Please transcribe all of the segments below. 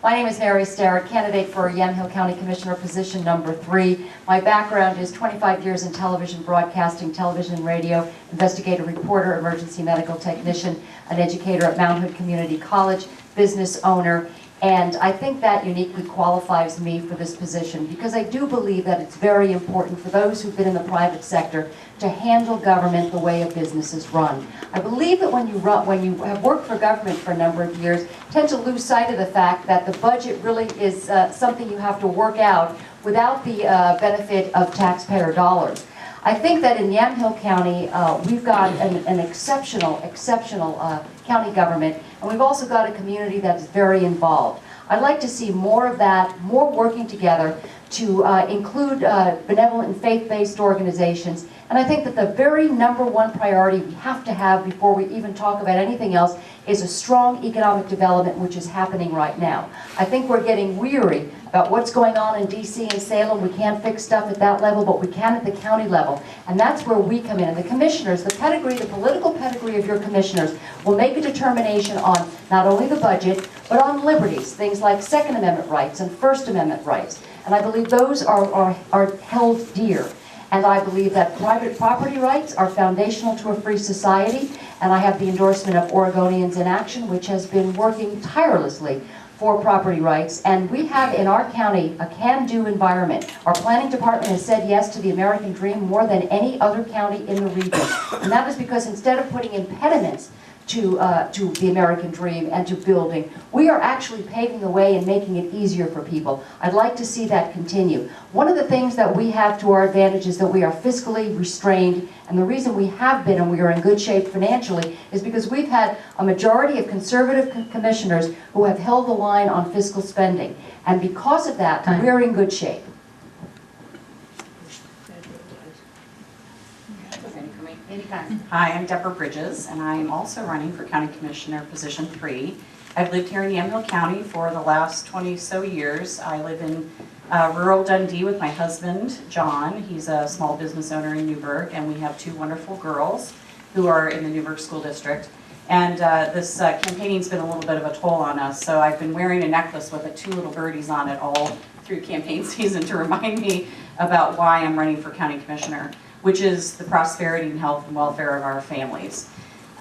My name is Mary Starrett, candidate for Yamhill County Commissioner position number 3. My background is 25 years in television broadcasting, television and radio, investigative reporter, emergency medical technician, an educator at Mount Hood Community College, business owner, and I think that uniquely qualifies me for this position because I do believe that it's very important for those who've been in the private sector to handle government the way a business is run. I believe that when you have worked for government for a number of years, tend to lose sight of the fact that the budget really is something you have to work out without the benefit of taxpayer dollars. I think that in Yamhill County, we've got an exceptional county government, and we've also got a community that's very involved. I'd like to see more of that, more working together to include benevolent and faith-based organizations. And I think that the very #1 priority we have to have before we even talk about anything else is a strong economic development, which is happening right now. I think we're getting weary about what's going on in DC and Salem. We can't fix stuff at that level, but we can at the county level. And that's where we come in. And the commissioners, the pedigree, the political pedigree of your commissioners will make a determination on not only the budget, but on liberties, things like Second Amendment rights and First Amendment rights. And I believe those are held dear. And I believe that private property rights are foundational to a free society. And I have the endorsement of Oregonians in Action, which has been working tirelessly for property rights. And we have in our county a can-do environment. Our planning department has said yes to the American dream more than any other county in the region. And that is because instead of putting impediments to the American dream and to building, we are actually paving the way and making it easier for people. I'd like to see that continue. One of the things that we have to our advantage is that we are fiscally restrained, and the reason we have been and we are in good shape financially is because we've had a majority of conservative commissioners who have held the line on fiscal spending. And because of that, we're in good shape. Anytime. Hi, I'm Debra Bridges, and I'm also running for County Commissioner position 3. I've lived here in Yamhill County for the last 20-so years. I live in rural Dundee with my husband, John. He's a small business owner in Newburgh, and we have 2 wonderful girls who are in the Newburgh School District. And this campaigning's been a little bit of a toll on us, so I've been wearing a necklace with 2 little birdies on it all through campaign season to remind me about why I'm running for County Commissioner, which is the prosperity and health and welfare of our families.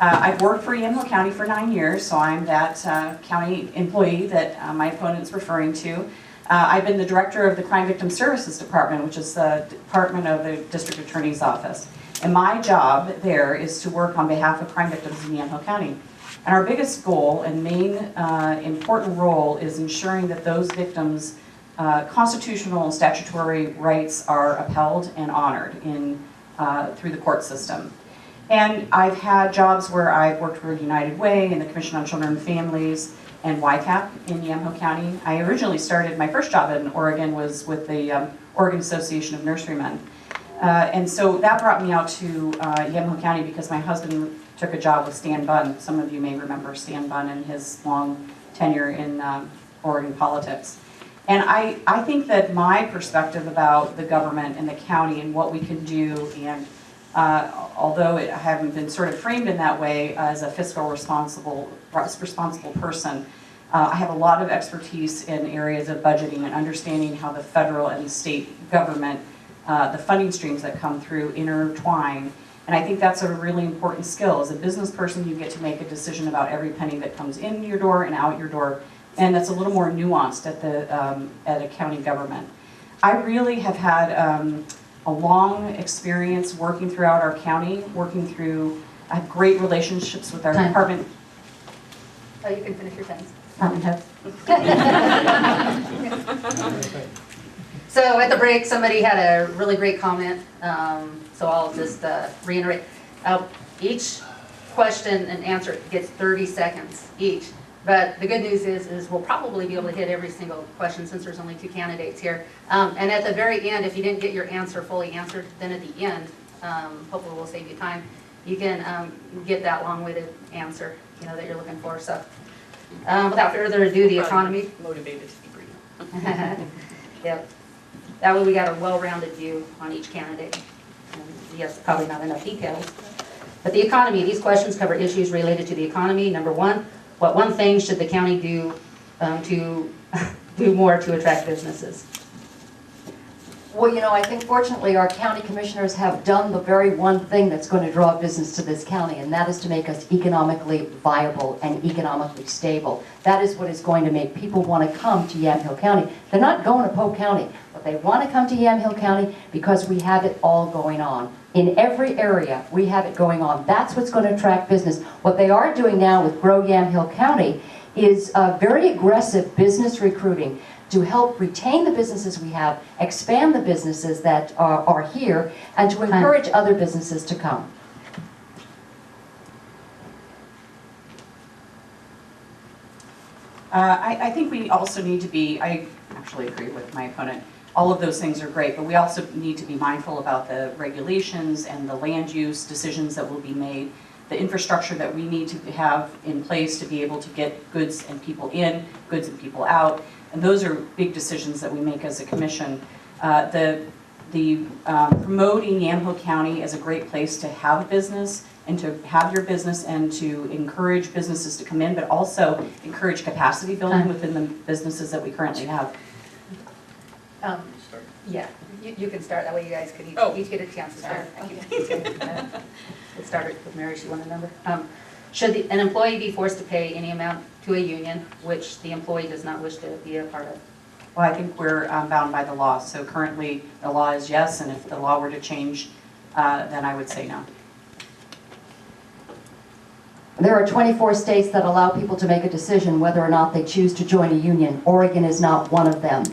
I've worked for Yamhill County for 9 years, so I'm that county employee that my opponent's referring to. I've been the director of the Crime Victim Services Department, which is the department of the District Attorney's Office. And my job there is to work on behalf of crime victims in Yamhill County. And our biggest goal and main important role is ensuring that those victims' constitutional and statutory rights are upheld and honored through the court system. And I've had jobs where I've worked for United Way and the Commission on Children and Families and YCAP in Yamhill County. I originally started, my first job in Oregon was with the Oregon Association of Nurserymen. And so that brought me out to Yamhill County because my husband took a job with Stan Bunn. Some of you may remember Stan Bunn and his long tenure in Oregon politics. And I think that my perspective about the government and the county and what we can do, and although I haven't been sort of framed in that way as a fiscal responsible person, I have a lot of expertise in areas of budgeting and understanding how the federal and the state government, the funding streams that come through intertwine. And I think that's a really important skill. As a business person, you get to make a decision about every penny that comes in your door and out your door. And that's a little more nuanced at a county government. I really have had a long experience working throughout our county, I have great relationships with our department. Oh, you can finish your sentence. Department heads. So at the break, somebody had a really great comment, so I'll just reiterate. Each question and answer gets 30 seconds each. But the good news is we'll probably be able to hit every single question since there's only 2 candidates here. And at the very end, if you didn't get your answer fully answered, then at the end, hopefully we'll save you time, you can get that long-winded answer that you're looking for. So without further ado, the economy. Motivated to be brief. Yep. That way we got a well-rounded view on each candidate. And yes, probably not enough details. But the economy, these questions cover issues related to the economy. Number 1, what one thing should the county do to do more to attract businesses? Well, you know, I think fortunately our county commissioners have done the very one thing that's going to draw business to this county, and that is to make us economically viable and economically stable. That is what is going to make people want to come to Yamhill County. They're not going to Polk County, but they want to come to Yamhill County because we have it all going on. In every area, we have it going on. That's what's going to attract business. What they are doing now with Grow Yamhill County is very aggressive business recruiting to help retain the businesses we have, expand the businesses that are here, and to encourage other businesses to come. I think we also need to be, I actually agree with my opponent, all of those things are great, but we also need to be mindful about the regulations and the land use decisions that will be made, the infrastructure that we need to have in place to be able to get goods and people in, goods and people out. And those are big decisions that we make as a commission. Promoting Yamhill County as a great place to have business and to have your business and to encourage businesses to come in, but also encourage capacity building within the businesses that we currently have. Yeah, you can start, that way you guys can each get a chance to start. Let's start with Mary, she wanted a number. Should an employee be forced to pay any amount to a union which the employee does not wish to be a part of? Well, I think we're bound by the law. So currently the law is yes, and if the law were to change, then I would say no. There are 24 states that allow people to make a decision whether or not they choose to join a union. Oregon is not one of them.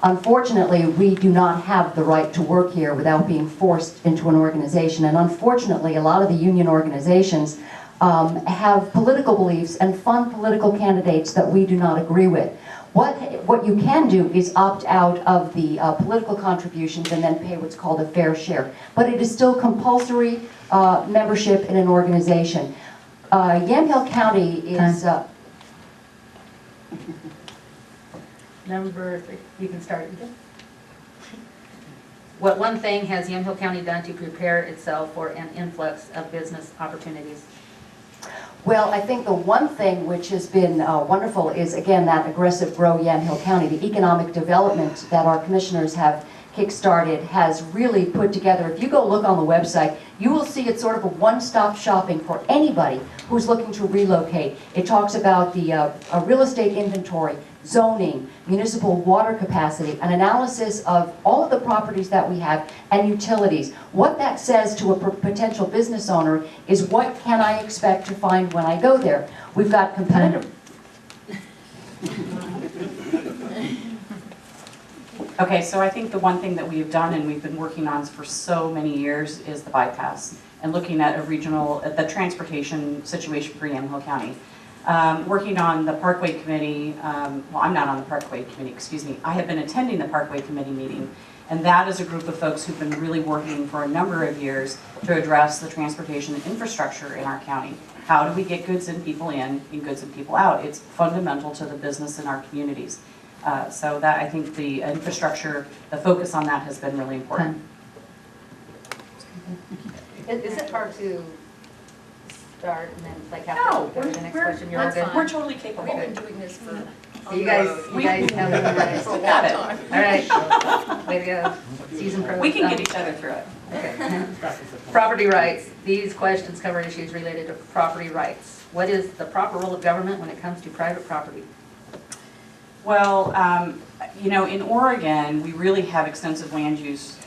Unfortunately, we do not have the right to work here without being forced into an organization. And unfortunately, a lot of the union organizations have political beliefs and fund political candidates that we do not agree with. What you can do is opt out of the political contributions and then pay what's called a fair share. But it is still compulsory membership in an organization. Yamhill County is... Number 3, you can start. What one thing has Yamhill County done to prepare itself for an influx of business opportunities? Well, I think the one thing which has been wonderful is, again, that aggressive Grow Yamhill County. The economic development that our commissioners have kick-started has really put together. If you go look on the website, you will see it's sort of a one-stop shopping for anybody who's looking to relocate. It talks about the real estate inventory, zoning, municipal water capacity, an analysis of all of the properties that we have, and utilities. What that says to a potential business owner is, what can I expect to find when I go there? We've got competitive... Okay, so I think the one thing that we've done and we've been working on for so many years is the bypass and looking at the transportation situation for Yamhill County. Working on the Parkway Committee, well, I'm not on the Parkway Committee, excuse me. I have been attending the Parkway Committee meeting, and that is a group of folks who've been really working for a number of years to address the transportation and infrastructure in our county. How do we get goods and people in and goods and people out? It's fundamental to the business in our communities. So that, I think the infrastructure, the focus on that has been really important. Is it hard to start and then have No, to go to the next question? You're all good? We're totally capable. We've been doing this for You guys have it memorized. for a long Got it. time. All right, way to go. Season pro. We can get each other through it. Okay. Property rights. These questions cover issues related to property rights. What is the proper role of government when it comes to private property? Well, you know, in Oregon, we really have extensive land use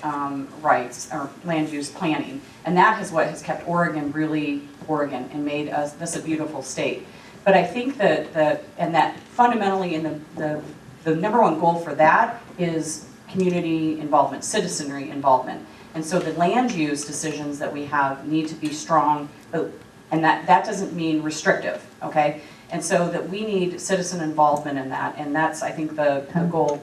rights, or land use planning, and that is what has kept Oregon really Oregon and made this a beautiful state. But I think that fundamentally in the number one goal for that is community involvement, citizenry involvement. And so the land use decisions that we have need to be strong, and that doesn't mean restrictive, okay? And so that we need citizen involvement in that, and that's, I think, the goal.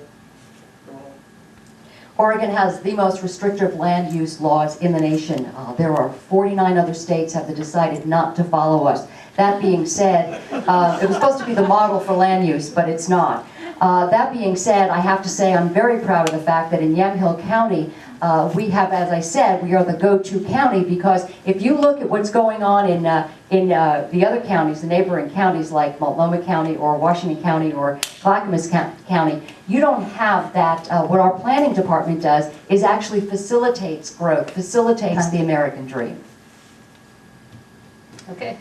Oregon has the most restrictive land use laws in the nation. There are 49 other states have decided not to follow us. That being said, it was supposed to be the model for land use, but it's not. That being said, I have to say I'm very proud of the fact that in Yamhill County, we have, as I said, we are the go-to county, because if you look at what's going on In the other counties, the neighboring counties like Multnomah County or Washington County or Clackamas County, you don't have that. What our planning department does is actually facilitates growth, facilitates the American dream. Okay.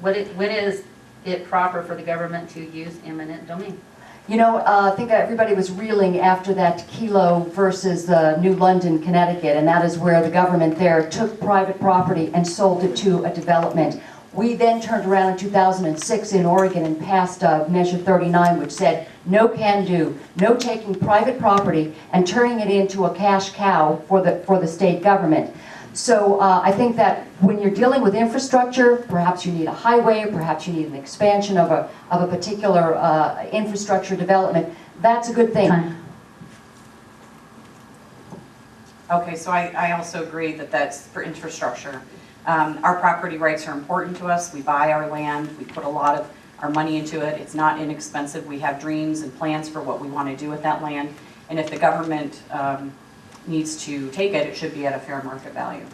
When is it proper for the government to use eminent domain? You know, I think everybody was reeling after that Kilo versus New London, Connecticut, and that is where the government there took private property and sold it to a development. We then turned around in 2006 in Oregon and passed Measure 39, which said no can do, no taking private property and turning it into a cash cow for the state government. So I think that when you're dealing with infrastructure, perhaps you need a highway, or perhaps you need an expansion of a particular infrastructure development. That's a good thing. Okay, so I also agree that that's for infrastructure. Our property rights are important to us. We buy our land. We put a lot of our money into it. It's not inexpensive. We have dreams and plans for what we want to do with that land. And if the government needs to take it, it should be at a fair market value.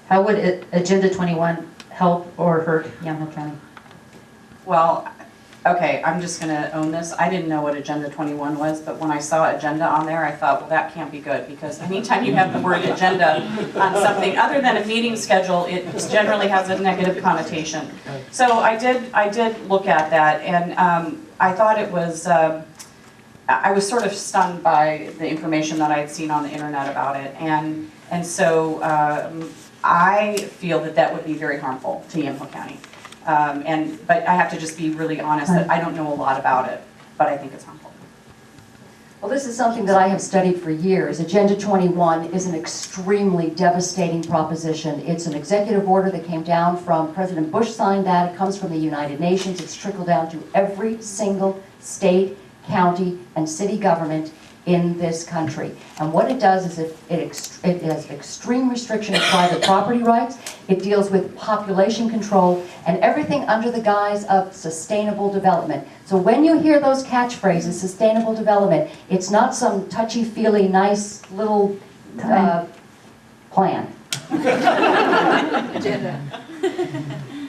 How would Agenda 21 help or hurt Yamhill County? Well, okay, I'm just going to own this. I didn't know what Agenda 21 was, but when I saw agenda on there, I thought, well, that can't be good, because anytime you have the word agenda on something other than a meeting schedule, it generally has a negative connotation. So I did look at that, and I thought it was, I was sort of stunned by the information that I had seen on the internet about it, and so I feel that that would be very harmful to Yamhill County. But I have to just be really honest that I don't know a lot about it, but I think it's harmful. Well, this is something that I have studied for years. Agenda 21 is an extremely devastating proposition. It's an executive order that came down from President Bush signed that. It comes from the United Nations. It's trickled down to every single state, county, and city government in this country. And what it does is it has extreme restriction of private property rights. It deals with population control and everything under the guise of sustainable development. So when you hear those catchphrases, sustainable development, it's not some touchy-feely, nice little plan. Agenda.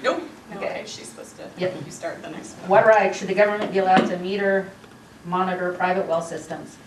Nope. Okay. She's supposed to. Yep. You start the next one. What right should the government be allowed to meter, monitor private well systems?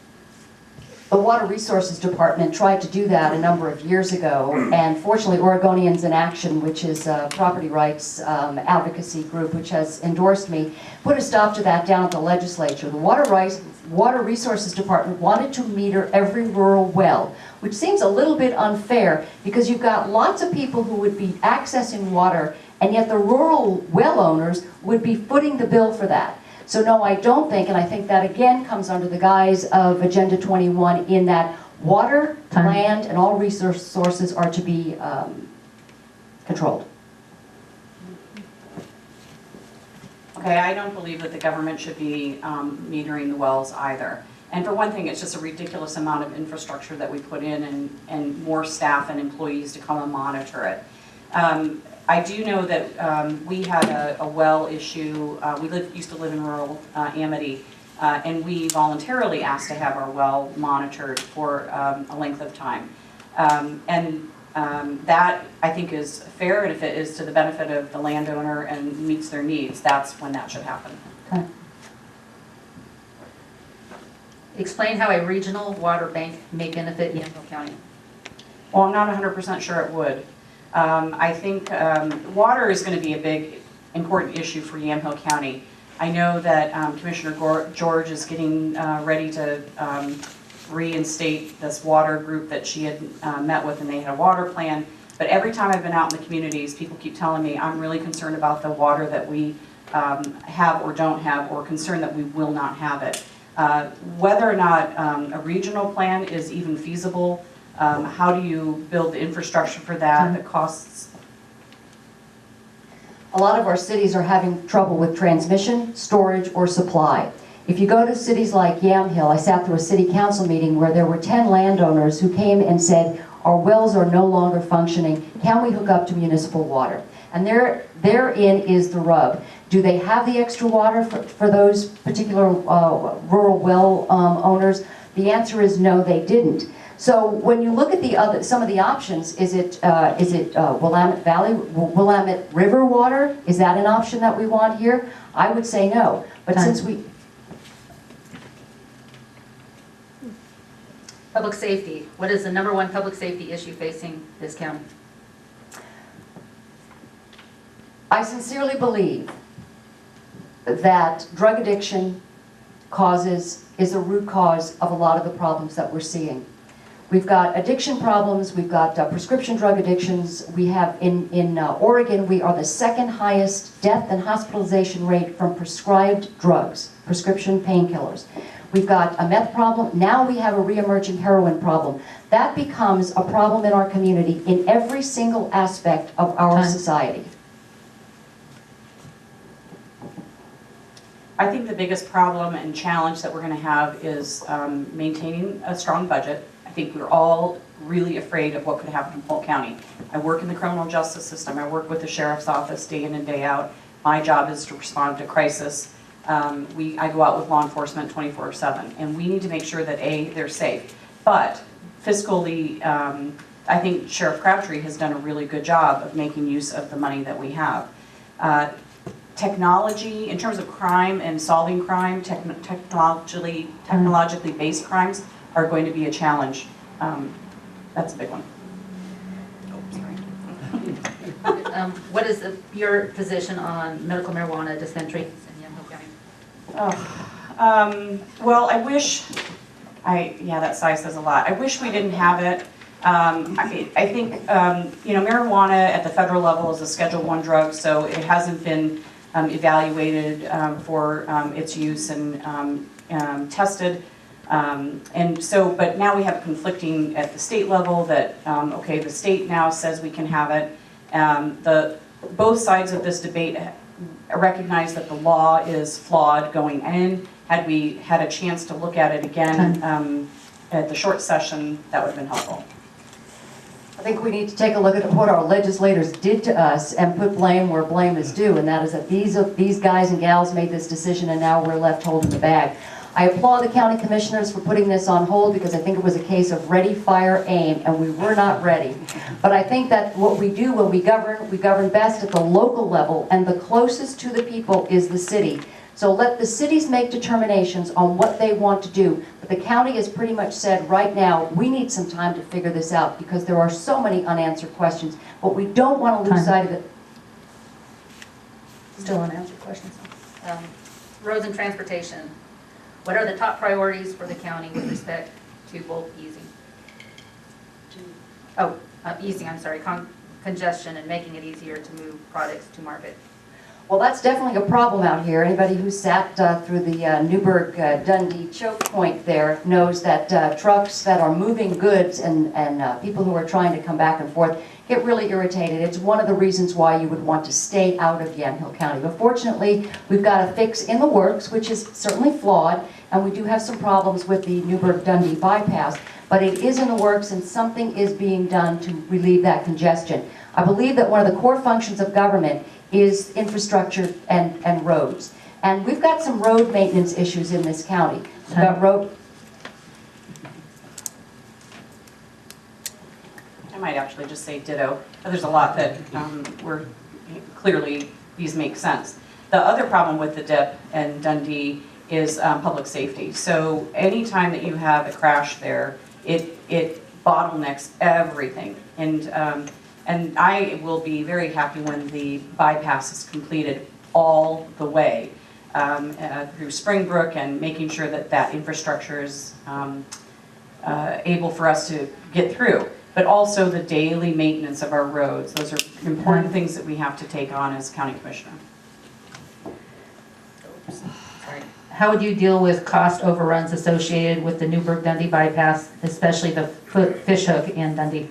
The Water Resources Department tried to do that a number of years ago, and fortunately Oregonians in Action, which is a property rights advocacy group which has endorsed me, put a stop to that down at the legislature. The Water Resources Department wanted to meter every rural well, which seems a little bit unfair because you've got lots of people who would be accessing water, and yet the rural well owners would be footing the bill for that. So no, I don't think, and I think that again comes under the guise of Agenda 21 in that water, land, and all resource sources are to be controlled. Okay, I don't believe that the government should be metering the wells either. And for one thing, it's just a ridiculous amount of infrastructure that we put in and more staff and employees to come and monitor it. I do know that we had a well issue. We used to live in rural Amity, and we voluntarily asked to have our well monitored for a length of time. That, I think, is fair, and if it is to the benefit of the landowner and meets their needs, that's when that should happen. Okay. Explain how a regional water bank may benefit Yamhill County. Well, I'm not 100% sure it would. I think water is going to be a big, important issue for Yamhill County. I know that Commissioner George is getting ready to reinstate this water group that she had met with, and they had a water plan. But every time I've been out in the communities, people keep telling me I'm really concerned about the water that we have or don't have, or concerned that we will not have it. Whether or not a regional plan is even feasible, how do you build the infrastructure for that, the costs? A lot of our cities are having trouble with transmission, storage, or supply. If you go to cities like Yamhill, I sat through a city council meeting where there were 10 landowners who came and said, our wells are no longer functioning, can we hook up to municipal water? And therein is the rub. Do they have the extra water for those particular rural well owners? The answer is no, they didn't. So when you look at some of the options, is it Willamette Valley, Willamette River water? Is that an option that we want here? I would say no. But since we... Public safety. What is the #1 public safety issue facing this county? I sincerely believe that drug addiction is the root cause of a lot of the problems that we're seeing. We've got addiction problems, we've got prescription drug addictions. We have in Oregon, we are the second highest death and hospitalization rate from prescribed drugs, prescription painkillers. We've got a meth problem. Now we have a re-emerging heroin problem. That becomes a problem in our community in every single aspect of our society. I think the biggest problem and challenge that we're going to have is maintaining a strong budget. I think we're all really afraid of what could happen in Polk County. I work in the criminal justice system. I work with the sheriff's office day in and day out. My job is to respond to crisis. I go out with law enforcement 24/7, and we need to make sure that they're safe. But fiscally, I think Sheriff Crabtree has done a really good job of making use of the money that we have. Technology, in terms of crime and solving crime, technologically based crimes are going to be a challenge. That's a big one. Oh, sorry. What is your position on medical marijuana dispensaries in Yamhill County? Well, that size says a lot. I wish we didn't have it. I think, marijuana at the federal level is a Schedule I drug, so it hasn't been evaluated for its use and tested. But now we have conflicting at the state level that, the state now says we can have it. Both sides of this debate recognize that the law is flawed going in. Had we had a chance to look at it again at the short session, that would have been helpful. I think we need to take a look at what our legislators did to us and put blame where blame is due, and that is that these guys and gals made this decision and now we're left holding the bag. I applaud the county commissioners for putting this on hold because I think it was a case of ready, fire, aim, and we were not ready. But I think that what we do when we govern best at the local level, and the closest to the people is the city. So let the cities make determinations on what they want to do. But the county has pretty much said right now, we need some time to figure this out because there are so many unanswered questions, but we don't want to lose sight of it. Still unanswered questions. Roads and transportation. What are the top priorities for the county with respect to bulk easing? Congestion and making it easier to move products to market. Well, that's definitely a problem out here. Anybody who sat through the Newburgh-Dundee choke point there knows that trucks that are moving goods and people who are trying to come back and forth get really irritated. It's one of the reasons why you would want to stay out of Yamhill County. But fortunately, we've got a fix in the works, which is certainly flawed, and we do have some problems with the Newburgh-Dundee bypass, but it is in the works and something is being done to relieve that congestion. I believe that one of the core functions of government is infrastructure and roads. And we've got some road maintenance issues in this county. We've got road... I might actually just say ditto. There's a lot that clearly these make sense. The other problem with the dip and Dundee is public safety. So anytime that you have a crash there, it bottlenecks everything. And I will be very happy when the bypass is completed all the way through Springbrook and making sure that that infrastructure is able for us to get through. But also the daily maintenance of our roads. Those are important things that we have to take on as county commissioner. How would you deal with cost overruns associated with the Newburgh-Dundee bypass, especially the fish hook in Dundee?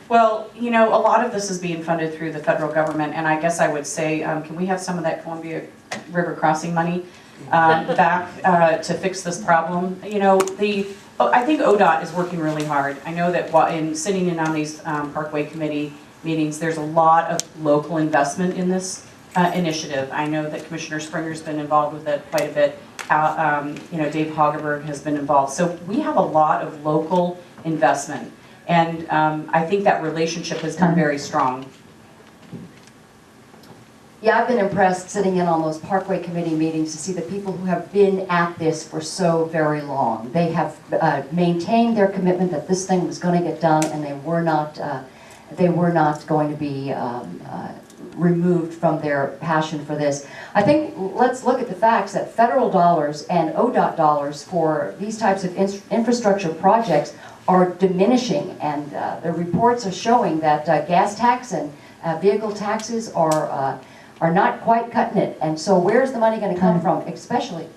Well, a lot of this is being funded through the federal government, and I guess I would say, can we have some of that Columbia River crossing money back to fix this problem? I think ODOT is working really hard. I know that in sitting in on these Parkway Committee meetings, there's a lot of local investment in this initiative. I know that Commissioner Springer's been involved with it quite a bit. Dave Hagerberg has been involved. So we have a lot of local investment. And I think that relationship has been very strong. Yeah, I've been impressed sitting in on those Parkway Committee meetings to see the people who have been at this for so very long. They have maintained their commitment that this thing was going to get done, and they were not going to be removed from their passion for this. I think let's look at the facts that federal dollars and ODOT dollars for these types of infrastructure projects are diminishing, and the reports are showing that gas tax and vehicle taxes are not quite cutting it. And so where's the money going to come from, especially?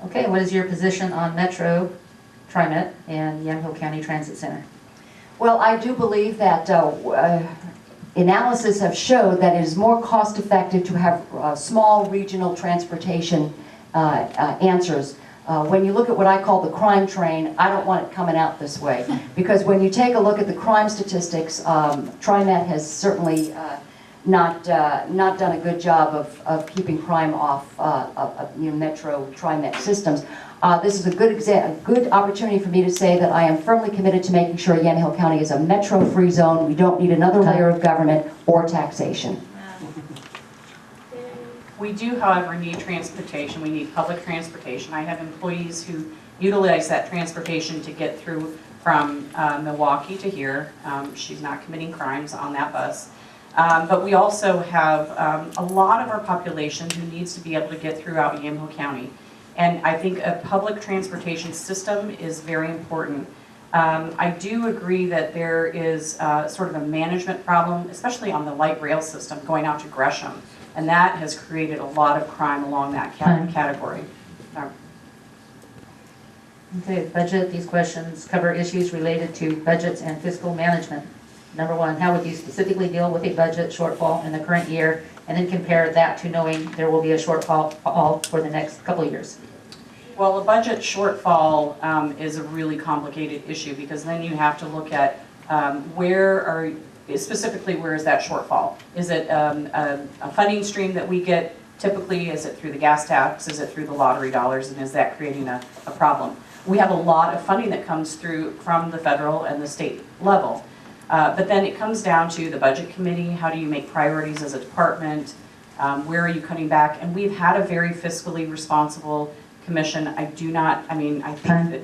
Okay, what is your position on Metro, TriMet, and Yamhill County Transit Center? Well, I do believe that analysis have showed that it is more cost effective to have small regional transportation answers. When you look at what I call the crime train, I don't want it coming out this way. Because when you take a look at the crime statistics, TriMet has certainly not done a good job of keeping crime off Metro TriMet systems. This is a good opportunity for me to say that I am firmly committed to making sure Yamhill County is a metro-free zone. We don't need another layer of government or taxation. We do, however, need transportation. We need public transportation. I have employees who utilize that transportation to get through from Milwaukee to here. She's not committing crimes on that bus. But we also have a lot of our population who needs to be able to get throughout Yamhill County. And I think a public transportation system is very important. I do agree that there is sort of a management problem, especially on the light rail system going out to Gresham. And that has created a lot of crime along that category. Okay, budget. These questions cover issues related to budgets and fiscal management. Number one, how would you specifically deal with a budget shortfall in the current year, and then compare that to knowing there will be a shortfall for the next couple of years? Well, a budget shortfall is a really complicated issue, because then you have to look at specifically where is that shortfall? Is it a funding stream that we get typically? Is it through the gas tax? Is it through the lottery dollars? And is that creating a problem? We have a lot of funding that comes through from the federal and the state level. But then it comes down to the budget committee. How do you make priorities as a department? Where are you cutting back? And we've had a very fiscally responsible commission. I think that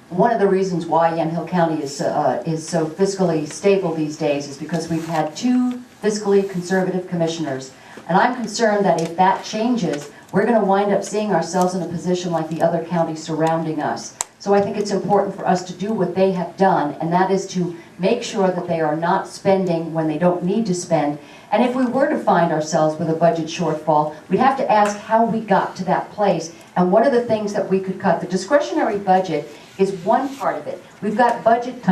one of the reasons why Yamhill County is so fiscally stable these days is because we've had two fiscally conservative commissioners. And I'm concerned that if that changes, we're going to wind up seeing ourselves in a position like the other counties surrounding us. So I think it's important for us to do what they have done, and that is to make sure that they are not spending when they don't need to spend. And if we were to find ourselves with a budget shortfall, we'd have to ask how we got to that place and what are the things that we could cut. The discretionary budget is one part of it. We've got budget,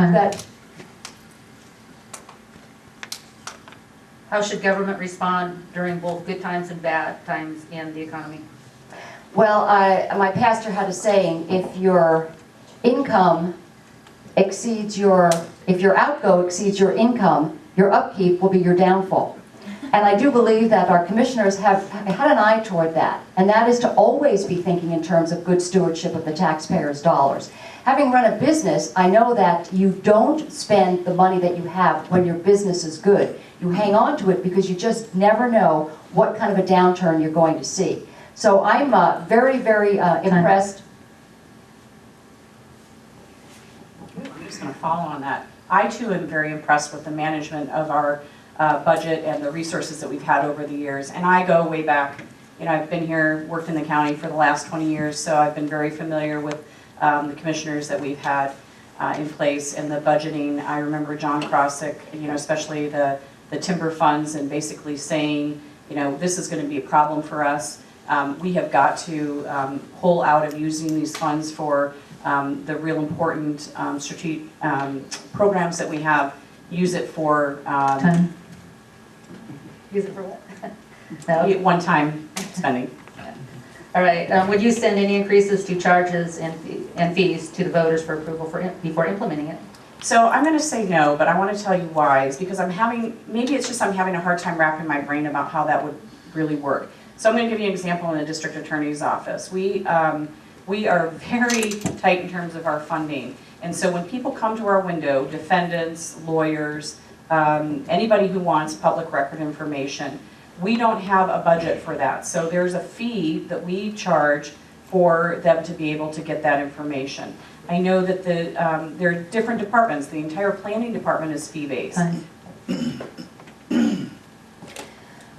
How should government respond during both good times and bad times in the economy? Well, my pastor had a saying, if your income exceeds if your outgo exceeds your income, your upkeep will be your downfall. And I do believe that our commissioners have had an eye toward that, and that is to always be thinking in terms of good stewardship of the taxpayers' dollars. Having run a business, I know that you don't spend the money that you have when your business is good. You hang on to it because you just never know what kind of a downturn you're going to see. So I'm very, very impressed. I'm just going to follow on that. I too am very impressed with the management of our budget and the resources that we've had over the years. And I go way back. I've been here, worked in the county for the last 20 years, so I've been very familiar with the commissioners that we've had in place and the budgeting. I remember John Krosick, especially the timber funds, and basically saying, this is going to be a problem for us. We have got to pull out of using these funds for the real important strategic programs that we have. Use it for Use it for what? No. one-time spending. All right. Would you send any increases to charges and fees to the voters for approval before implementing it? So I'm going to say no, but I want to tell you why. It's because I'm having a hard time wrapping my brain about how that would really work. So I'm going to give you an example in the district attorney's office. We we are very tight in terms of our funding. And so when people come to our window, defendants, lawyers, anybody who wants public record information, we don't have a budget for that. So there's a fee that we charge for them to be able to get that information. I know that there are different departments. The entire planning department is fee-based. I'm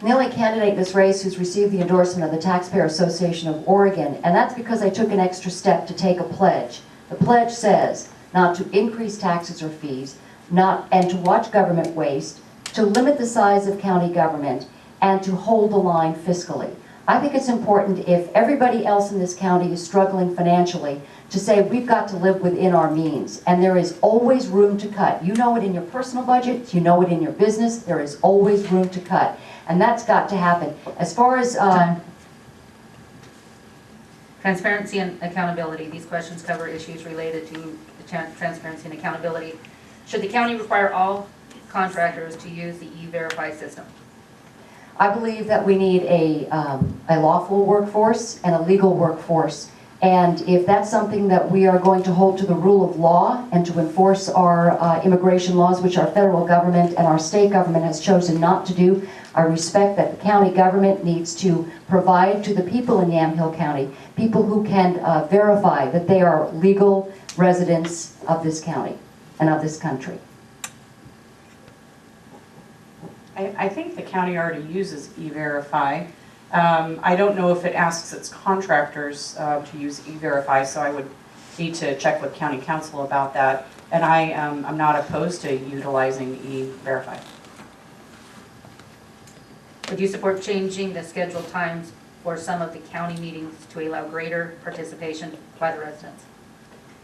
the only candidate in this race who's received the endorsement of the Taxpayer Association of Oregon, and that's because I took an extra step to take a pledge. The pledge says not to increase taxes or fees, and to watch government waste, to limit the size of county government, and to hold the line fiscally. I think it's important, if everybody else in this county is struggling financially, to say we've got to live within our means, and there is always room to cut. You know it in your personal budget, you know it in your business, there is always room to cut. And that's got to happen. As far as Transparency and accountability. These questions cover issues related to transparency and accountability. Should the county require all contractors to use the E-Verify system? I believe that we need a lawful workforce and a legal workforce. And if that's something that we are going to hold to the rule of law and to enforce our immigration laws, which our federal government and our state government has chosen not to do, I respect that the county government needs to provide to the people in Yamhill County, people who can verify that they are legal residents of this county and of this country. I think the county already uses E-Verify. I don't know if it asks its contractors to use E-Verify, so I would need to check with county council about that. And I'm not opposed to utilizing E-Verify. Would you support changing the scheduled times for some of the county meetings to allow greater participation by the residents?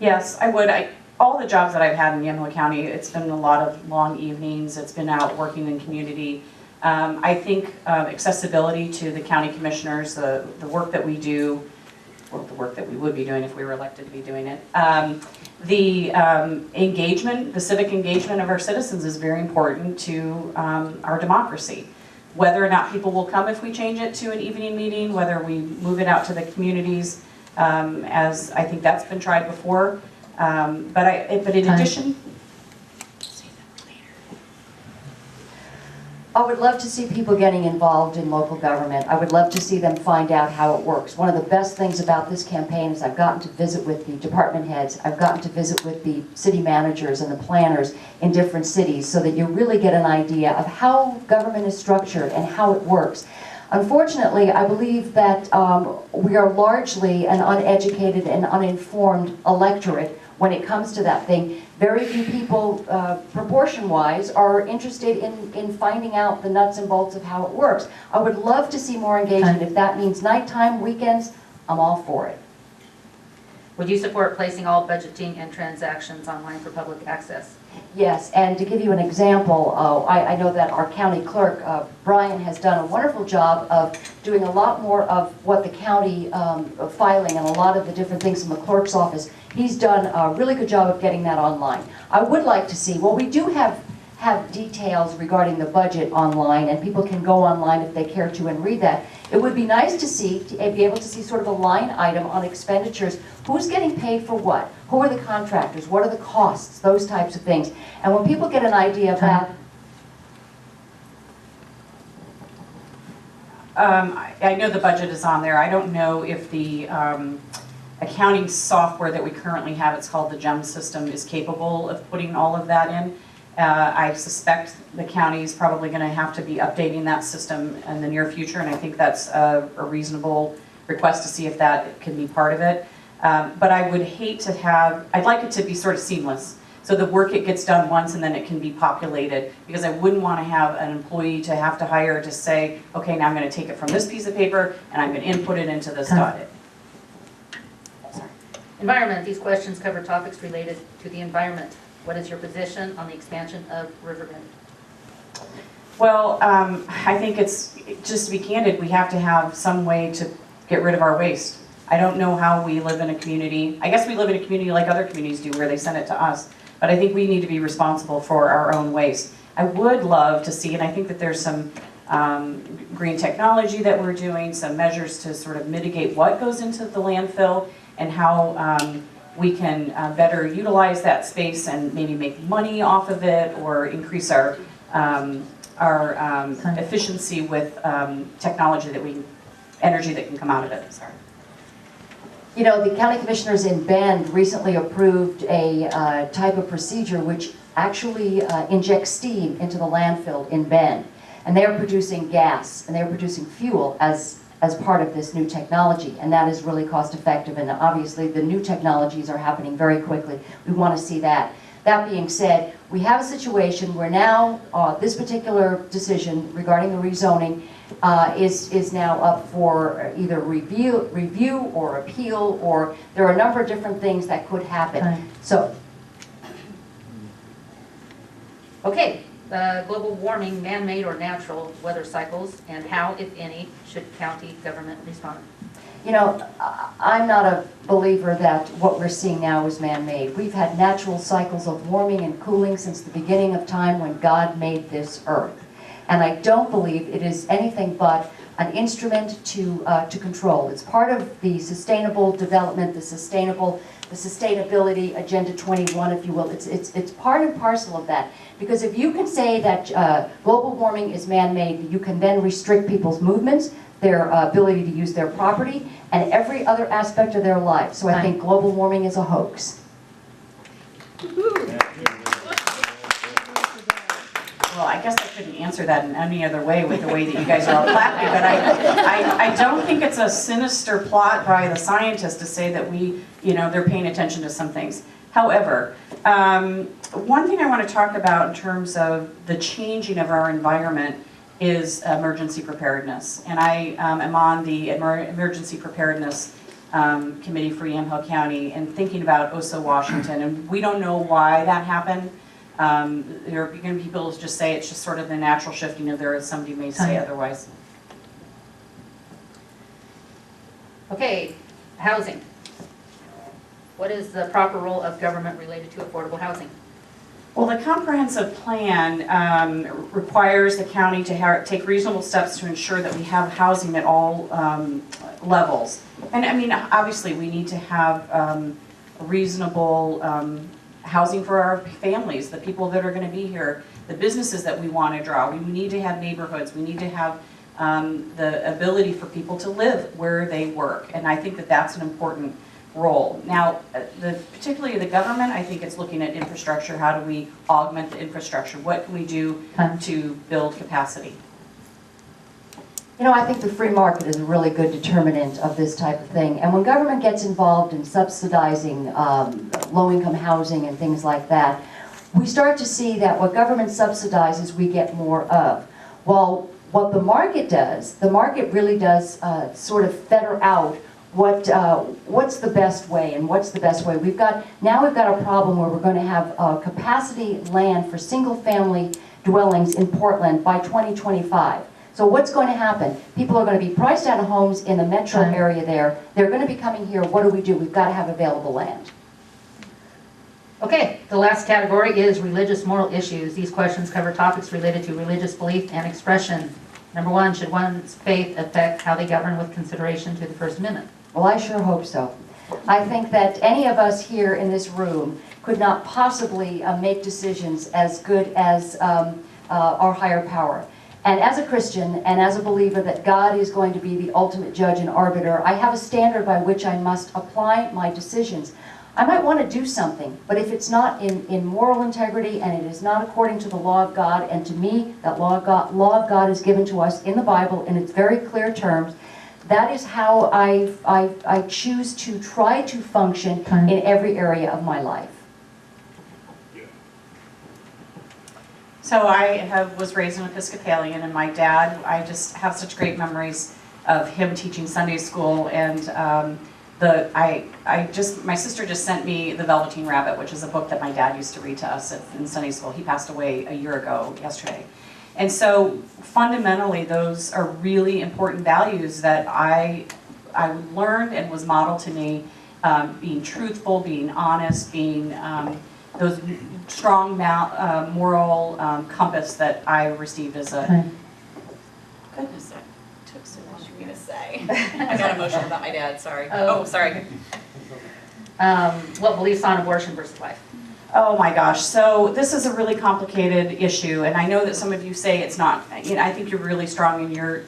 Yes, I would. All the jobs that I've had in Yamhill County, it's been a lot of long evenings. It's been out working in community. I think accessibility to the county commissioners, the work that we do, or the work that we would be doing if we were elected to be doing it. The engagement, the civic engagement of our citizens is very important to our democracy. Whether or not people will come if we change it to an evening meeting, whether we move it out to the communities, as I think that's been tried before. But in addition, I would love to see people getting involved in local government. I would love to see them find out how it works. One of the best things about this campaign is I've gotten to visit with the department heads. I've gotten to visit with the city managers and the planners in different cities so that you really get an idea of how government is structured and how it works. Unfortunately, I believe that we are largely an uneducated and uninformed electorate when it comes to that thing. Very few people, proportion-wise, are interested in finding out the nuts and bolts of how it works. I would love to see more engagement. If that means nighttime, weekends, I'm all for it. Would you support placing all budgeting and transactions online for public access? Yes, and to give you an example, I know that our county clerk, Brian, has done a wonderful job of doing a lot more of what the county filing and a lot of the different things in the clerk's office. He's done a really good job of getting that online. I would like to see, well, we do have details regarding the budget online, and people can go online if they care to and read that. It would be nice to be able to see sort of a line item on expenditures. Who's getting paid for what? Who are the contractors? What are the costs? Those types of things. And when people get an idea of that, I know the budget is on there. I don't know if the accounting software that we currently have, it's called the GEM system, is capable of putting all of that in. I suspect the county is probably going to have to be updating that system in the near future, and I think that's a reasonable request to see if that can be part of it. But I would hate to have, I'd like it to be sort of seamless. So the work, it gets done once and then it can be populated, because I wouldn't want to have an employee to have to hire to say, okay, now I'm going to take it from this piece of paper and I'm going to input it into this audit. Sorry. Environment. These questions cover topics related to the environment. What is your position on the expansion of Riverbend? Well, I think it's, just to be candid, we have to have some way to get rid of our waste. I don't know how we live in a community. I guess we live in a community like other communities do, where they send it to us. But I think we need to be responsible for our own waste. I would love to see, and I think that there's some green technology that we're doing, some measures to sort of mitigate what goes into the landfill, and how we can better utilize that space and maybe make money off of it or increase our efficiency with technology energy that can come out of it. Sorry. You know, the county commissioners in Bend recently approved a type of procedure which actually injects steam into the landfill in Bend. And they are producing gas and they are producing fuel as part of this new technology. And that is really cost effective. And obviously the new technologies are happening very quickly. We want to see that. That being said, we have a situation where now this particular decision regarding the rezoning is now up for either review or appeal, or there are a number of different things that could happen. Right. So, Okay, global warming, man-made or natural weather cycles, and how, if any, should county government respond? you know, I'm not a believer that what we're seeing now is man-made. We've had natural cycles of warming and cooling since the beginning of time when God made this earth. And I don't believe it is anything but an instrument to control. It's part of the sustainable development, the sustainability agenda 21, if you will. It's part and parcel of that. Because if you can say that global warming is man-made, you can then restrict people's movements, their ability to use their property, and every other aspect of their life. So I think global warming is a hoax. Well, I guess I couldn't answer that in any other way with the way that you guys are all clapping, but I don't think it's a sinister plot by the scientists to say that they're paying attention to some things. However, one thing I want to talk about in terms of the changing of our environment is emergency preparedness. And I am on the emergency preparedness committee for Yamhill County and thinking about Oso, Washington. And we don't know why that happened. There are going to be people who just say it's just sort of the natural shifting of there, as somebody may say otherwise. Okay, housing. What is the proper role of government related to affordable housing? Well, the comprehensive plan requires the county to take reasonable steps to ensure that we have housing at all levels. And I mean, obviously, we need to have reasonable housing for our families, the people that are going to be here, the businesses that we want to draw. We need to have neighborhoods. We need to have the ability for people to live where they work. And I think that that's an important role. Now, particularly the government, I think it's looking at infrastructure. How do we augment the infrastructure? What can we do to build capacity? You know, I think the free market is a really good determinant of this type of thing. And when government gets involved in subsidizing low-income housing and things like that, we start to see that what government subsidizes, we get more of. While what the market does, the market really does sort of fetter out what's the best way and what's the best way. Now we've got a problem where we're going to have capacity land for single-family dwellings in Portland by 2025. So what's going to happen? People are going to be priced out of homes in the metro area there. They're going to be coming here. What do? We've got to have available land. Okay, the last category is religious moral issues. These questions cover topics related to religious belief and expression. Number one, should one's faith affect how they govern with consideration to the First Amendment? Well, I sure hope so. I think that any of us here in this room could not possibly make decisions as good as our higher power. And as a Christian and as a believer that God is going to be the ultimate judge and arbiter, I have a standard by which I must apply my decisions. I might want to do something, but if it's not in moral integrity and it is not according to the law of God, and to me, that law of God is given to us in the Bible in its very clear terms, that is how I choose to try to function in every area of my life. So I was raised an Episcopalian, and my dad, I just have such great memories of him teaching Sunday school, and my sister just sent me The Velveteen Rabbit, which is a book that my dad used to read to us in Sunday school. He passed away a year ago yesterday. And so fundamentally, those are really important values that I learned and was modeled to me, being truthful, being honest, being those strong moral compass that I received as a... Goodness, it took so much for me to say. I got emotional about my dad, sorry. Oh, sorry. what beliefs on abortion versus life? Oh my gosh, so this is a really complicated issue, and I know that some of you say it's not. You know, I think you're really strong in your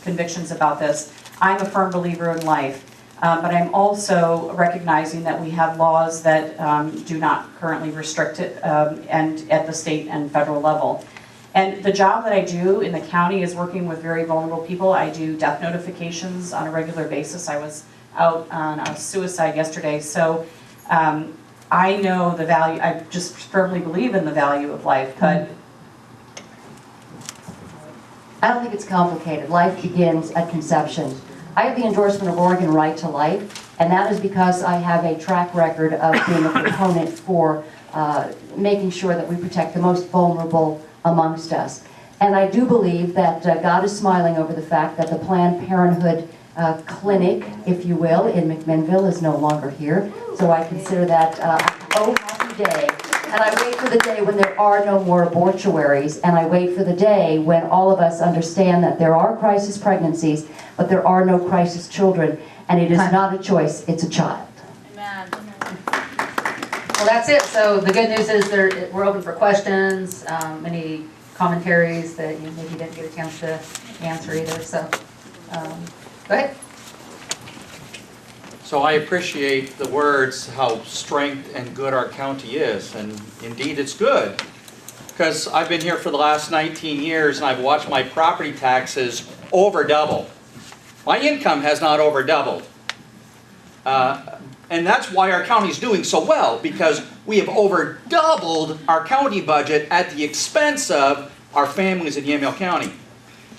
convictions about this. I'm a firm believer in life, but I'm also recognizing that we have laws that do not currently restrict it, and at the state and federal level. And the job that I do in the county is working with very vulnerable people. I do death notifications on a regular basis. I was out on a suicide yesterday, so I know the value. I just firmly believe in the value of life, but I don't think it's complicated. Life begins at conception. I have the endorsement of Oregon Right to Life, and that is because I have a track record of being a proponent for making sure that we protect the most vulnerable amongst us. And I do believe that God is smiling over the fact that the Planned Parenthood clinic, if you will, in McMinnville is no longer here. So I consider that oh, happy day. And I wait for the day when there are no more abortuaries, and I wait for the day when all of us understand that there are crisis pregnancies, but there are no crisis children, and it is not a choice, it's a child. Amen. Well, that's it. So the good news is we're open for questions, any commentaries that you maybe didn't get a chance to answer either. So go ahead. So I appreciate the words, how strength and good our county is, and indeed it's good. Because I've been here for the last 19 years and I've watched my property taxes over double. My income has not over doubled. And that's why our county is doing so well, because we have over doubled our county budget at the expense of our families in Yamhill County.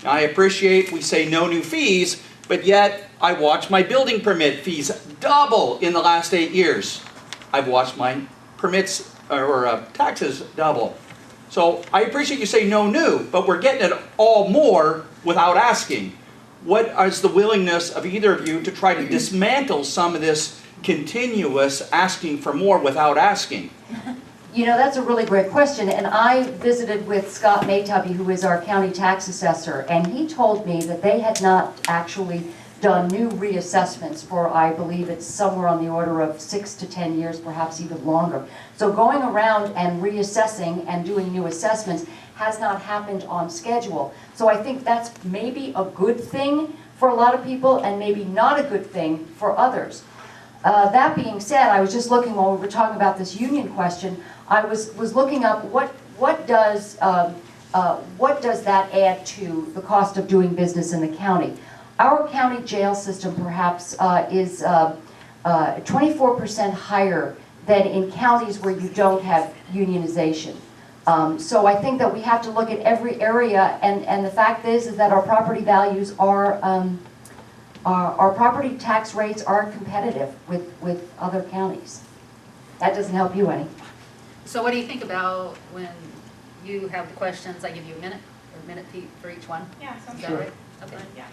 Now, I appreciate we say no new fees, but yet I watch my building permit fees double in the last 8 years. I've watched my permits or taxes double. So I appreciate you say no new, but we're getting it all more without asking. What is the willingness of either of you to try to dismantle some of this continuous asking for more without asking? You know, that's a really great question, and I visited with Scott Maytubby, who is our county tax assessor, and he told me that they had not actually done new reassessments for, I believe it's somewhere on the order of 6 to 10 years, perhaps even longer. So going around and reassessing and doing new assessments has not happened on schedule. So I think that's maybe a good thing for a lot of people and maybe not a good thing for others. That being said, I was just looking while we were talking about this union question, I was looking up what does that add to the cost of doing business in the county. Our county jail system perhaps is 24% higher than in counties where you don't have unionization. So I think that we have to look at every area, and the fact is that our property values are, our property tax rates are competitive with other counties. That doesn't help you any. So what do you think about when you have the questions? I give you a minute for each one. Yeah, sounds Is that Sure. right? Okay. Yeah.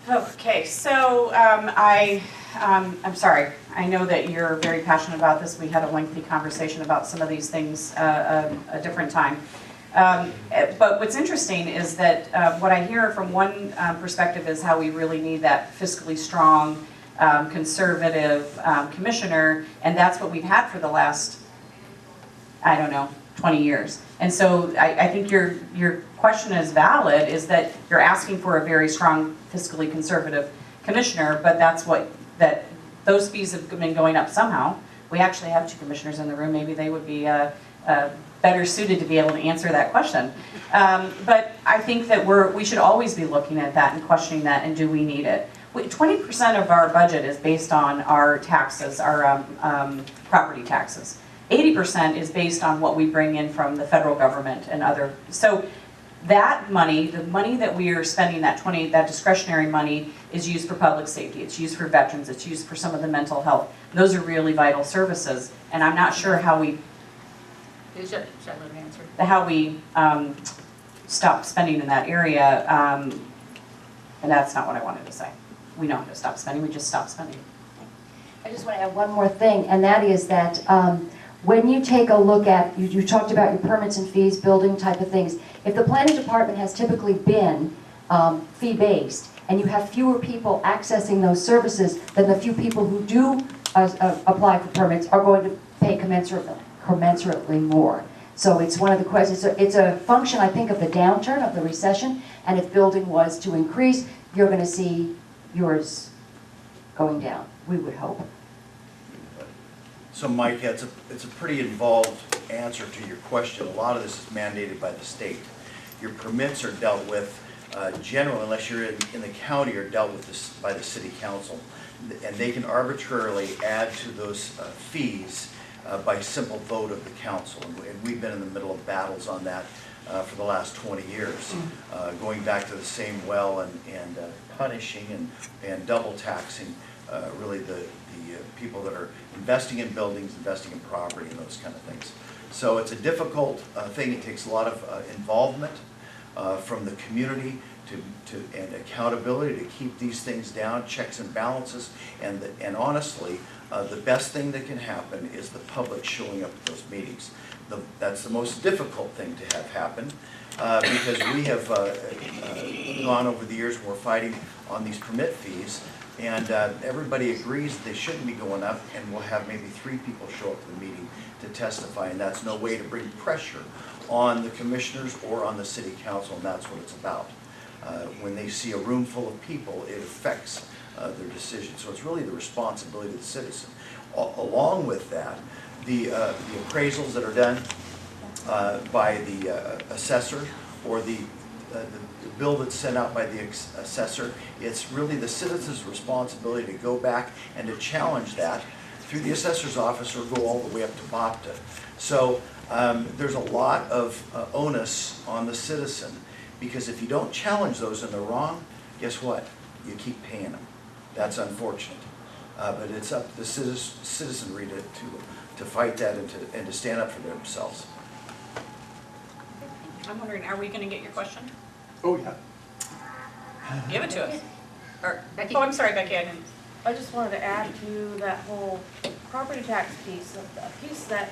okay, so I'm sorry. I know that you're very passionate about this. We had a lengthy conversation about some of these things a different time. But what's interesting is that what I hear from one perspective is how we really need that fiscally strong, conservative commissioner, and that's what we've had for the last, I don't know, 20 years. And so I think your question is valid, is that you're asking for a very strong fiscally conservative commissioner, but those fees have been going up somehow. We actually have 2 commissioners in the room. Maybe they would be better suited to be able to answer that question. But I think that we should always be looking at that and questioning that, and do we need it? 20% of our budget is based on our taxes, our property taxes. 80% is based on what we bring in from the federal government and other. So that money, the money that we are spending, that discretionary money, is used for public safety. It's used for veterans. It's used for some of the mental health. Those are really vital services, and I'm not sure how we Should I let him answer? how we stop spending in that area, and that's not what I wanted to say. We don't have to stop spending. We just stop spending. I just want to add one more thing, and that is that when you take a look at, you talked about your permits and fees, building type of things. If the planning department has typically been fee-based, and you have fewer people accessing those services than the few people who do apply for permits are going to pay commensurately more. So it's one of the questions, it's a function, I think, of the downturn, of the recession, and if building was to increase, you're going to see yours going down, we would hope. So Mike, it's a pretty involved answer to your question. A lot of this is mandated by the state. Your permits are dealt with generally, unless you're in the county, are dealt with this by the city council. And they can arbitrarily add to those fees by simple vote of the council. And we've been in the middle of battles on that for the last 20 years, going back to the same well and punishing and double taxing really the people that are investing in buildings, investing in property, and those kind of things. So it's a difficult thing. It takes a lot of involvement from the community and accountability to keep these things down, checks and balances, and honestly, the best thing that can happen is the public showing up at those meetings. That's the most difficult thing to have happen because we have gone over the years and we're fighting on these permit fees, and everybody agrees that they shouldn't be going up, and we'll have maybe 3 people show up to the meeting to testify, and that's no way to bring pressure on the commissioners or on the city council, and that's what it's about. When they see a room full of people, it affects their decision. So it's really the responsibility of the citizen. Along with that, the appraisals that are done by the assessor or the bill that's sent out by the assessor, it's really the citizen's responsibility to go back and to challenge that through the assessor's office or go all the way up to BOPTA. So there's a lot of onus on the citizen, because if you don't challenge those and they're wrong, guess what? You keep paying them. That's unfortunate. But it's up to the citizenry to fight that and to stand up for themselves. I'm wondering, are we going to get your question? Oh, yeah. Give it to us. Or, Becky? oh, I'm sorry, Becky, I didn't. I just wanted to add to that whole property tax piece, a piece that,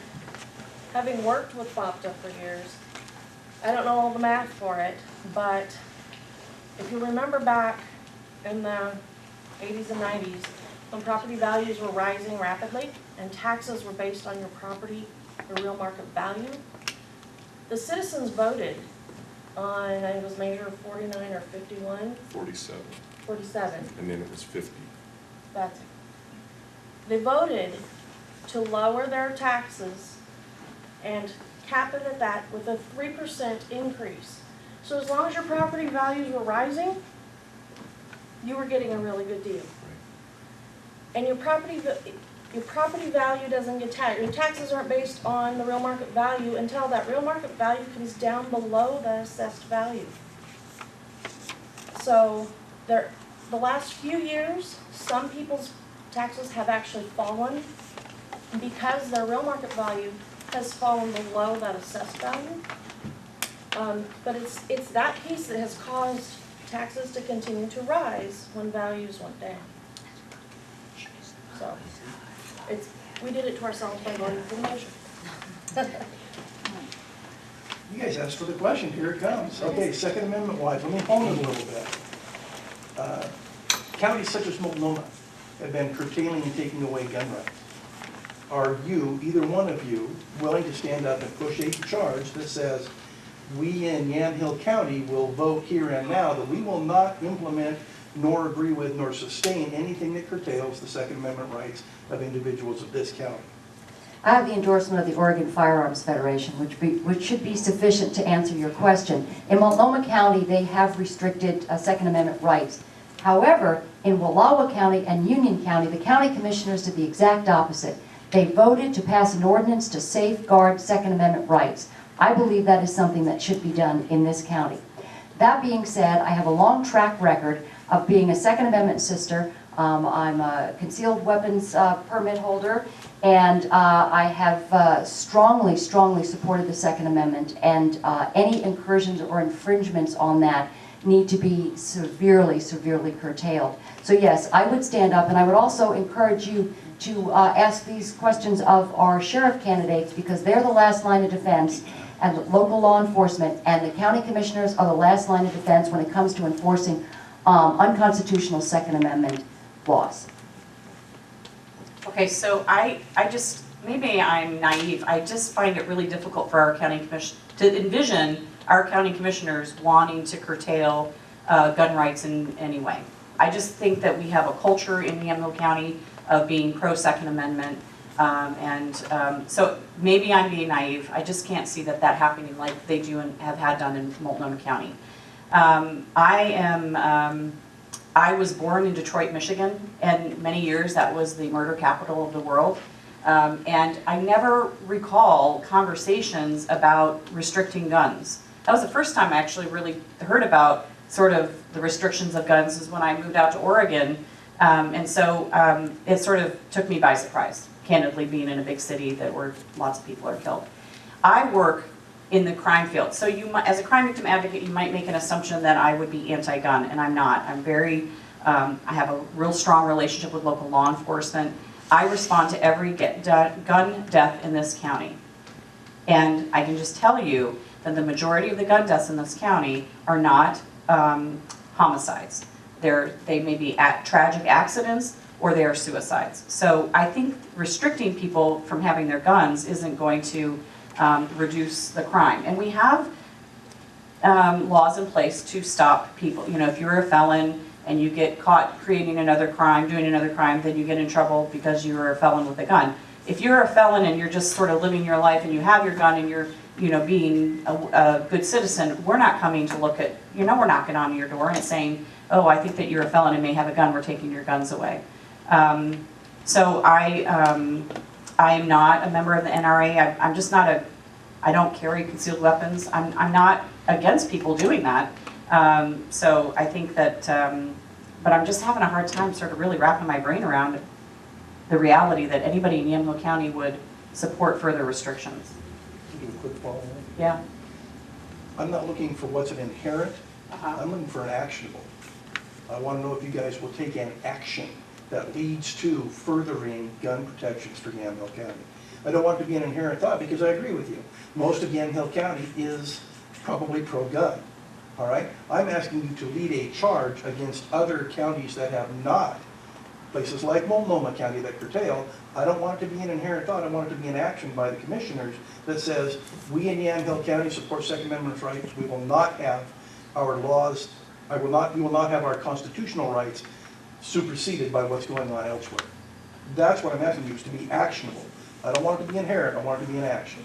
having worked with BOPTA for years, I don't know all the math for it, but if you remember back in the 80s and 90s, when property values were rising rapidly and taxes were based on your property, the real market value, the citizens voted on, I think it was measure 49 or 51? 47. 47. And then it was 50. That's it. They voted to lower their taxes and cap it at that with a 3% increase. So as long as your property values were rising, you were getting a really good deal. And your property value doesn't get taxed. Your taxes aren't based on the real market value until that real market value comes down below the assessed value. So the last few years, some people's taxes have actually fallen because their real market value has fallen below that assessed value. But it's that piece that has caused taxes to continue to rise when values went down. So we did it to ourselves by voting for the measure. You guys asked for the question, here it comes. Okay, Second Amendment wise, let me hone it a little bit. Counties such as Multnomah have been curtailing and taking away gun rights. Are you, either one of you, willing to stand up and push a charge that says, we in Yamhill County will vote here and now that we will not implement nor agree with nor sustain anything that curtails the Second Amendment rights of individuals of this county? I have the endorsement of the Oregon Firearms Federation, which should be sufficient to answer your question. In Multnomah County, they have restricted Second Amendment rights. However, in Wallowa County and Union County, the county commissioners did the exact opposite. They voted to pass an ordinance to safeguard Second Amendment rights. I believe that is something that should be done in this county. That being said, I have a long track record of being a Second Amendment sister. I'm a concealed weapons permit holder, and I have strongly supported the Second Amendment, and any incursions or infringements on that need to be severely curtailed. So yes, I would stand up, and I would also encourage you to ask these questions of our sheriff candidates, because they're the last line of defense, and local law enforcement, and the county commissioners are the last line of defense when it comes to enforcing unconstitutional Second Amendment laws. Okay. Okay, so I just, maybe I'm naive, I just find it really difficult for our county commission, to envision our county commissioners wanting to curtail gun rights in any way. I just think that we have a culture in Yamhill County of being pro-Second Amendment, so maybe I'm being naive, I just can't see that happening like they do and have had done in Multnomah County. I was born in Detroit, Michigan, and many years that was the murder capital of the world. And I never recall conversations about restricting guns. That was the first time I actually really heard about sort of the restrictions of guns is when I moved out to Oregon. And so it sort of took me by surprise, candidly, being in a big city where lots of people are killed. I work in the crime field. So you might, as a crime victim advocate, you might make an assumption that I would be anti-gun, and I'm not. I'm very, I have a real strong relationship with local law enforcement. I respond to every gun death in this county. And I can just tell you that the majority of the gun deaths in this county are not homicides. They may be tragic accidents or they are suicides. So I think restricting people from having their guns isn't going to reduce the crime. And we have laws in place to stop people. You know, if you're a felon and you get caught creating another crime, doing another crime, then you get in trouble because you were a felon with a gun. If you're a felon and you're just sort of living your life and you have your gun and you're, you know, being a good citizen, we're not coming to look at, you know, we're knocking on your door and saying, oh, I think that you're a felon and may have a gun, we're taking your guns away. So I am not a member of the NRA. I'm just not I don't carry concealed weapons. I'm not against people doing that. So I think that, but I'm just having a hard time sort of really wrapping my brain around the reality that anybody in Yamhill County would support further restrictions. Do a quick follow-up. Yeah. I'm not looking for what's an inherent, Uh-huh. I'm looking for an actionable. I want to know if you guys will take an action that leads to furthering gun protections for Yamhill County. I don't want it to be an inherent thought because I agree with you. Most of Yamhill County is probably pro-gun, all right? I'm asking you to lead a charge against other counties that have not, places like Multnomah County that curtail. I don't want it to be an inherent thought, I want it to be an action by the commissioners that says, we in Yamhill County support Second Amendment rights, we will not have our laws, we will not have our constitutional rights superseded by what's going on elsewhere. That's what I'm asking you, is to be actionable. I don't want it to be inherent, I want it to be an action.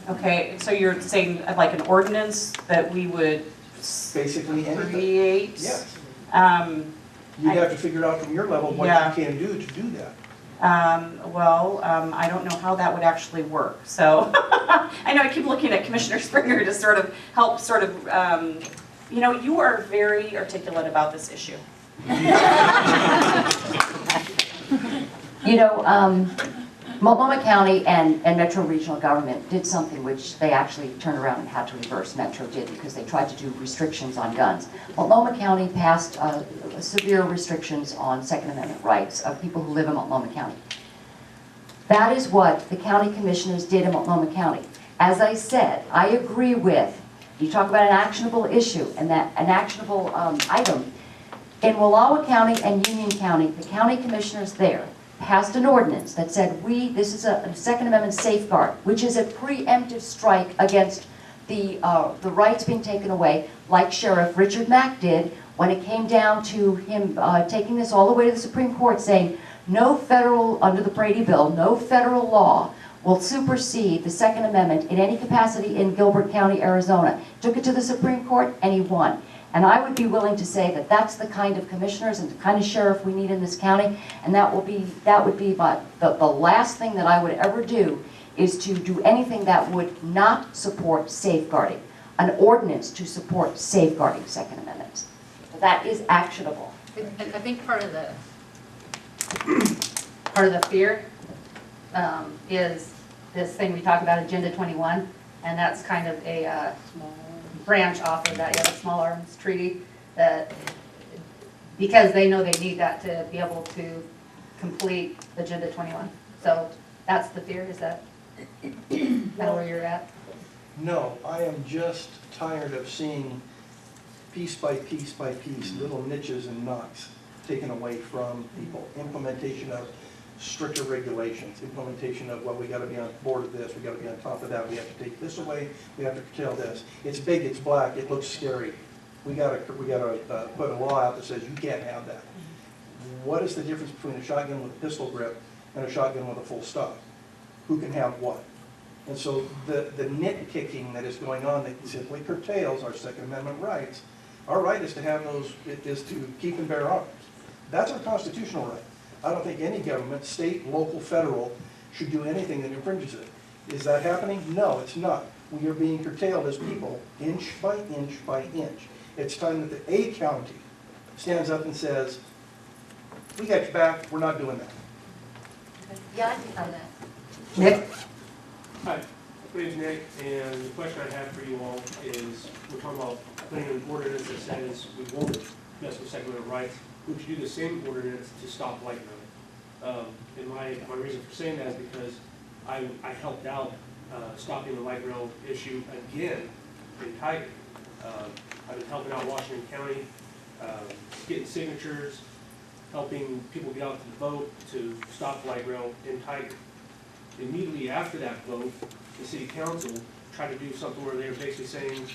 Okay, so you're saying like an ordinance that we would Basically anything. create? Yes. You'd have to figure out from your level what Yeah. you can do to do that. I don't know how that would actually work. So I know I keep looking at Commissioner Springer to sort of help sort of, you know, you are very articulate about this issue. You know, Multnomah County and Metro Regional Government did something which they actually turned around and had to reverse. Metro did because they tried to do restrictions on guns. Multnomah County passed severe restrictions on Second Amendment rights of people who live in Multnomah County. That is what the county commissioners did in Multnomah County. As I said, I agree with, you talk about an actionable issue and that an actionable item. In Wallowa County and Union County, the county commissioners there passed an ordinance that said this is a Second Amendment safeguard, which is a preemptive strike against the rights being taken away, like Sheriff Richard Mack did when it came down to him taking this all the way to the Supreme Court, saying no federal, under the Brady Bill, no federal law will supersede the Second Amendment in any capacity in Gilbert County, Arizona. Took it to the Supreme Court and he won. And I would be willing to say that that's the kind of commissioners and the kind of sheriff we need in this county, and that would be the last thing that I would ever do is to do anything that would not support safeguarding, an ordinance to support safeguarding Second Amendment. That is actionable. I think part of the fear is this thing we talk about, Agenda 21, and that's kind of a branch off of that, small arms treaty, because they know they need that to be able to complete Agenda 21. So that's the fear, is that kind of where you're at? No, I am just tired of seeing piece by piece by piece, little niches and knots taken away from people. Implementation of stricter regulations, implementation of, well, we gotta be on board of this, we gotta be on top of that, we have to take this away, we have to curtail this. It's big, it's black, it looks scary. We gotta put a law out that says you can't have that. What is the difference between a shotgun with a pistol grip and a shotgun with a full stock? Who can have what? And so the nitpicking that is going on that simply curtails our Second Amendment rights. Our right is to have those, is to keep and bear arms. That's our constitutional right. I don't think any government, state, local, federal, should do anything that infringes it. Is that happening? No, it's not. We are being curtailed as people, inch by inch by inch. It's time that the A county stands up and says, we got your back, we're not doing that. Yeah, I can find that. Nick? Hi, my name's Nick, and the question I have for you all is, we're talking about putting an ordinance that says we won't mess with Second Amendment rights. Would you do the same ordinance to stop light rail? And my reason for saying that is because I helped out stopping the light rail issue again in Tiger. I've been helping out Washington County, getting signatures, helping people get out to the vote to stop light rail in Tiger. Immediately after that vote, the city council tried to do something where they were basically saying,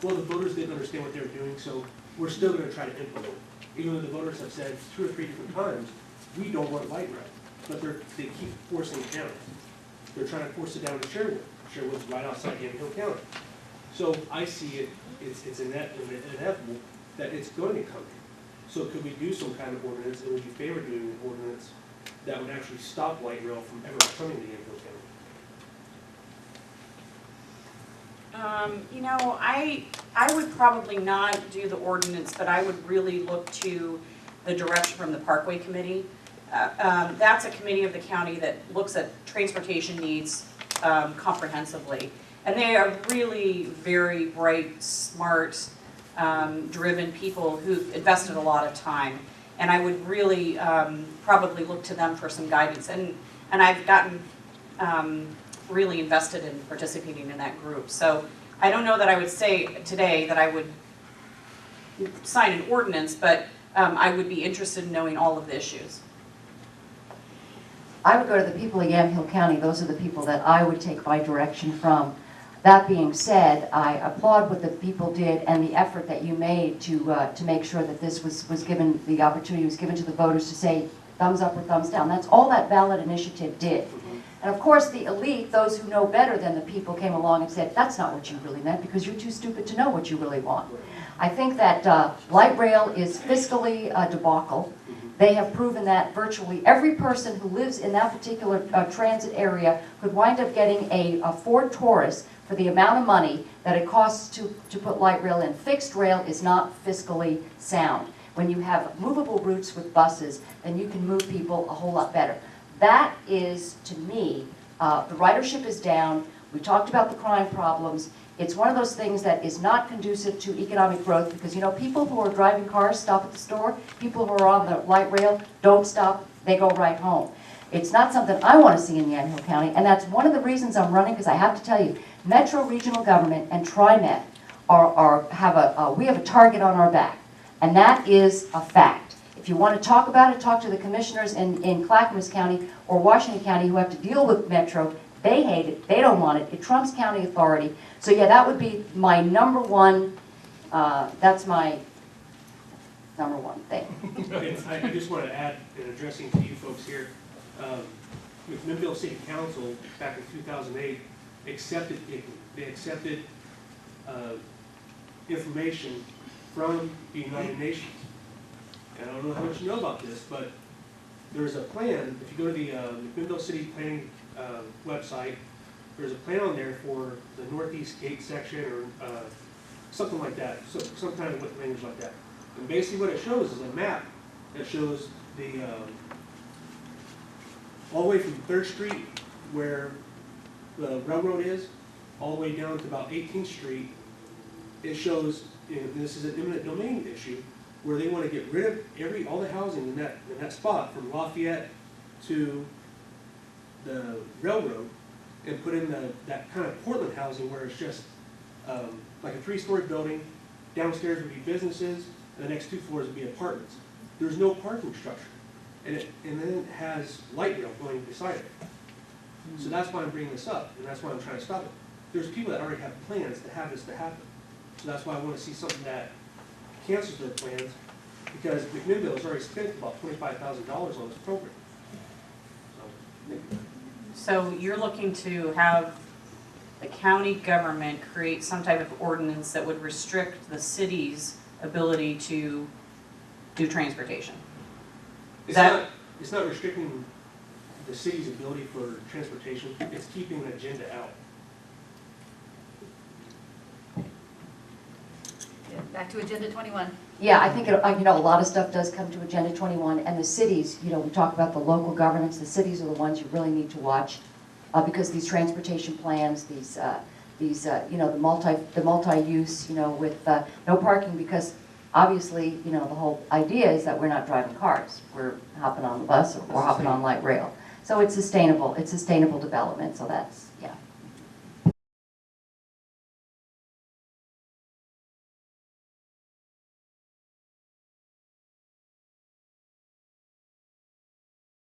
well, the voters didn't understand what they were doing, so we're still going to try to implement it. Even though the voters have said 2 or 3 different times, we don't want light rail, but they keep forcing it down. They're trying to force it down to Sherwood. Sherwood's right outside Yamhill County. So I see it, it's inevitable that it's going to come here. So could we do some kind of ordinance, and would you favor doing an ordinance that would actually stop light rail from ever coming to Yamhill County? You know, I would probably not do the ordinance, but I would really look to the direction from the Parkway Committee. That's a committee of the county that looks at transportation needs comprehensively. And they are really very bright, smart, driven people who've invested a lot of time. And I would really probably look to them for some guidance. And I've gotten really invested in participating in that group. So I don't know that I would say today that I would sign an ordinance, but I would be interested in knowing all of the issues. I would go to the people of Yamhill County. Those are the people that I would take my direction from. That being said, I applaud what the people did and the effort that you made to make sure that this was given, the opportunity was given to the voters to say thumbs up or thumbs down. That's all that ballot initiative did. And of course, the elite, those who know better than the people, came along and said, that's not what you really meant because you're too stupid to know what you really want. I think that light rail is fiscally a debacle. They have proven that virtually every person who lives in that particular transit area could wind up getting a Ford Taurus for the amount of money that it costs to put light rail in. Fixed rail is not fiscally sound. When you have movable routes with buses, then you can move people a whole lot better. That is, to me, the ridership is down. We talked about the crime problems. It's one of those things that is not conducive to economic growth because, you know, people who are driving cars stop at the store. People who are on the light rail don't stop. They go right home. It's not something I want to see in Yamhill County, and that's one of the reasons I'm running, because I have to tell you, Metro Regional Government and TriMet we have a target on our back, and that is a fact. If you want to talk about it, talk to the commissioners in Clackamas County or Washington County who have to deal with Metro. They hate it. They don't want it. It trumps county authority. So yeah, that would be my number one, that's my number one thing. I just want to add, in addressing to you folks here, with Midville City Council back in 2008, they accepted information from the United Nations. And I don't know how much you know about this, but there's a plan. If you go to the Midville City Planning website, there's a plan on there for the Northeast Gate section or something like that, some kind of language like that. And basically what it shows is a map that shows the all the way from 3rd Street, where the railroad is, all the way down to about 18th Street. It shows, and this is an eminent domain issue, where they want to get rid of all the housing in that spot from Lafayette to the railroad and put in that kind of Portland housing where it's just like a 3-story building. Downstairs would be businesses, and the next 2 floors would be apartments. There's no parking structure. and then it has light rail going beside it. So that's why I'm bringing this up, and that's why I'm trying to stop it. There's people that already have plans to have this to happen. So that's why I want to see something that cancels their plans, because McMinnville has already spent about $25,000 on this program. So you're looking to have the county government create some type of ordinance that would restrict the city's ability to do transportation? It's not restricting the city's ability for transportation, it's keeping an agenda out. Back to Agenda 21. Yeah, I think, you know, a lot of stuff does come to Agenda 21, and the cities, you know, we talk about the local governments, the cities are the ones you really need to watch, because these transportation plans, these, you know, the multi-use, you know, with no parking, because obviously, you know, the whole idea is that we're not driving cars. We're hopping on the bus or we're hopping on light rail. So it's sustainable development, so that's, yeah.